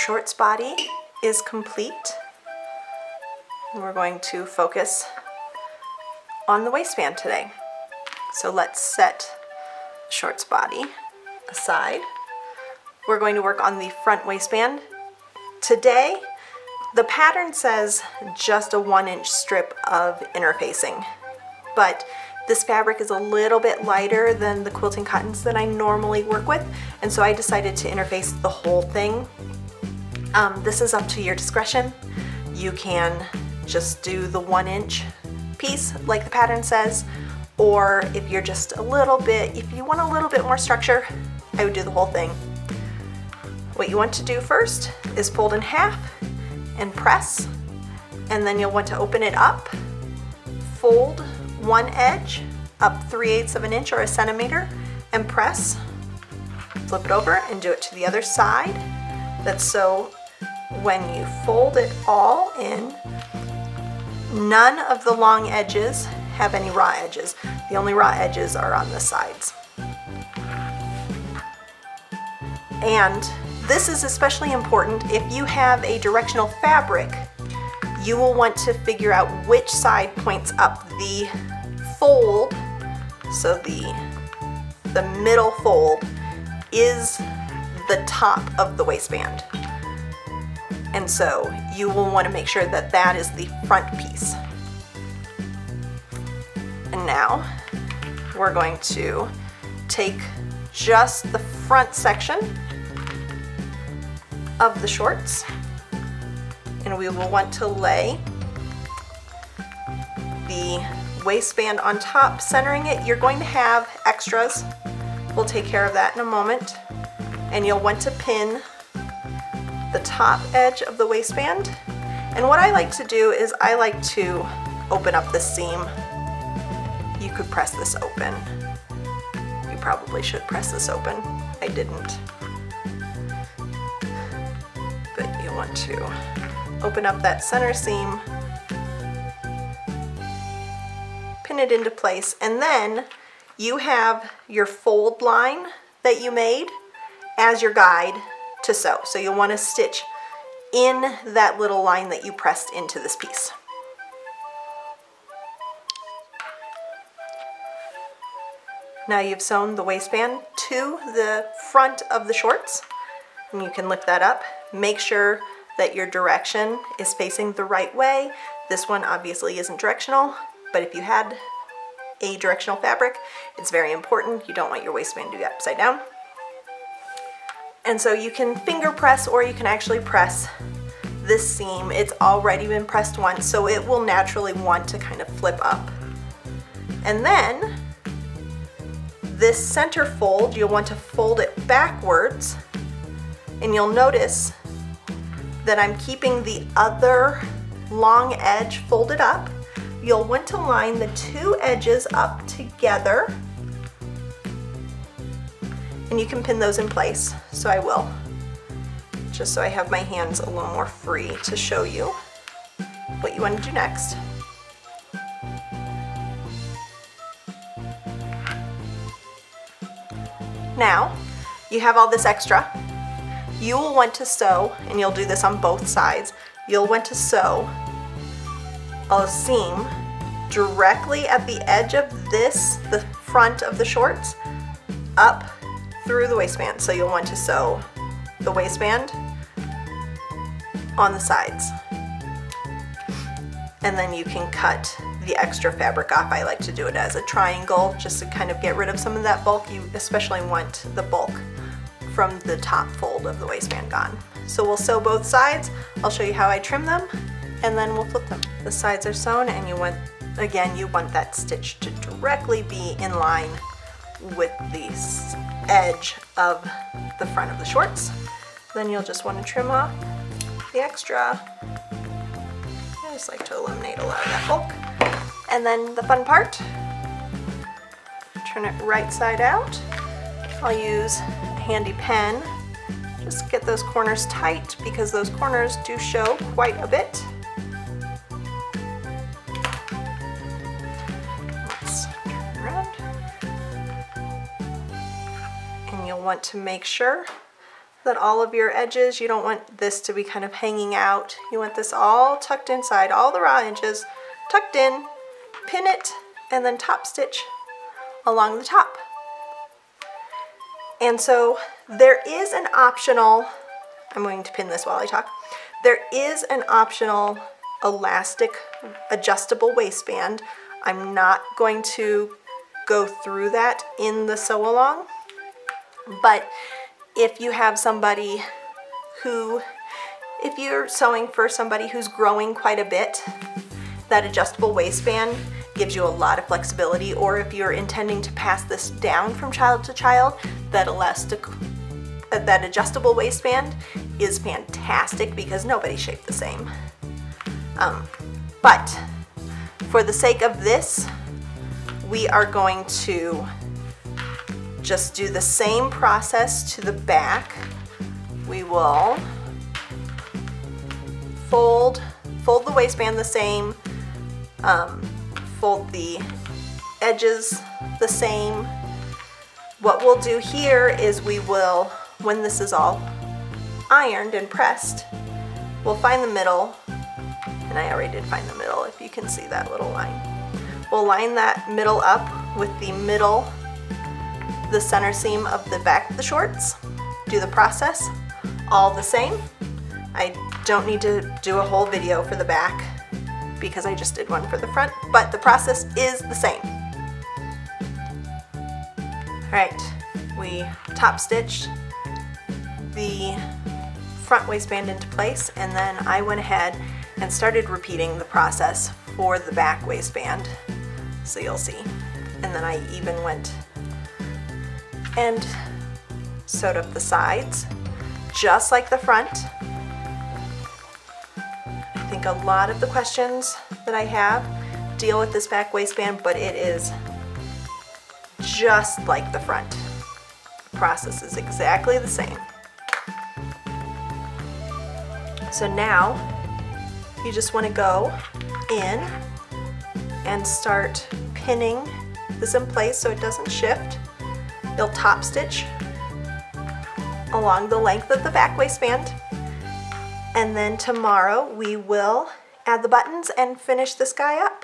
shorts body is complete. And we're going to focus on the waistband today. So let's set the shorts body aside. We're going to work on the front waistband. Today, the pattern says just a 1-inch strip of interfacing, but this fabric is a little bit lighter than the quilting cottons that I normally work with, and so I decided to interface the whole thing. This is up to your discretion. You can just do the 1-inch piece like the pattern says, or if you're just if you want a little bit more structure, I would do the whole thing. What you want to do first is fold in half and press, and then you'll want to open it up, fold one edge up 3/8 of an inch or a centimeter, and press, flip it over and do it to the other side. That's so when you fold it all in, none of the long edges have any raw edges. The only raw edges are on the sides. And this is especially important if you have a directional fabric. You will want to figure out which side points up. The fold, so the middle fold is the top of the waistband. And so you will want to make sure that that is the front piece. And now we're going to take just the front section of the shorts, and we will want to lay the waistband on top, centering it. You're going to have extras. We'll take care of that in a moment. And you'll want to pin the top edge of the waistband. And what I like to do is I like to open up the seam. You could press this open. You probably should press this open. I didn't. But you want to open up that center seam, pin it into place, and then you have your fold line that you made as your guide to sew. So you'll want to stitch in that little line that you pressed into this piece. Now you've sewn the waistband to the front of the shorts, and you can lift that up. Make sure that your direction is facing the right way. This one obviously isn't directional, but if you had a directional fabric, it's very important. You don't want your waistband to be upside down. And so you can finger press, or you can actually press this seam. It's already been pressed once, so it will naturally want to kind of flip up. And then this center fold, you'll want to fold it backwards, and you'll notice that I'm keeping the other long edge folded up. You'll want to line the two edges up together, and you can pin those in place. So I will, just so I have my hands a little more free to show you what you want to do next. Now, you have all this extra. You will want to sew, and you'll do this on both sides, you'll want to sew a seam directly at the edge of this, the front of the shorts, up through the waistband. So you'll want to sew the waistband on the sides. And then you can cut the extra fabric off. I like to do it as a triangle just to kind of get rid of some of that bulk. You especially want the bulk from the top fold of the waistband gone. So we'll sew both sides. I'll show you how I trim them, and then we'll flip them. The sides are sewn, and you want, again, you want that stitch to directly be in line with the edge of the front of the shorts. Then you'll just want to trim off the extra. I just like to eliminate a lot of that bulk. And then the fun part, turn it right side out. I'll use a handy pen. Just get those corners tight, because those corners do show quite a bit. Let's turn around. And you'll want to make sure that all of your edges, you don't want this to be kind of hanging out. You want this all tucked inside, all the raw edges tucked in, pin it, and then top stitch along the top. And so there is an optional, I'm going to pin this while I talk, there is an optional elastic adjustable waistband. I'm not going to go through that in the sew along, but if you have somebody who, if you're sewing for somebody who's growing quite a bit, that adjustable waistband gives you a lot of flexibility. Or if you're intending to pass this down from child to child, that adjustable waistband is fantastic because nobody's shaped the same. But for the sake of this, we are going to just do the same process to the back. We will fold the waistband the same, fold the edges the same. What we'll do here is we will, when this is all ironed and pressed, we'll find the middle, and I already did find the middle if you can see that little line. We'll line that middle up with the center seam of the back of the shorts. Do the process all the same. I don't need to do a whole video for the back because I just did one for the front, but the process is the same. All right, we top stitched the front waistband into place, and then I went ahead and started repeating the process for the back waistband, so you'll see. And then I even went and sewed up the sides just like the front. I think a lot of the questions that I have deal with this back waistband, but it is just like the front. The process is exactly the same. So now you just want to go in and start pinning this in place so it doesn't shift. You'll top stitch along the length of the back waistband, and then tomorrow we will add the buttons and finish this guy up.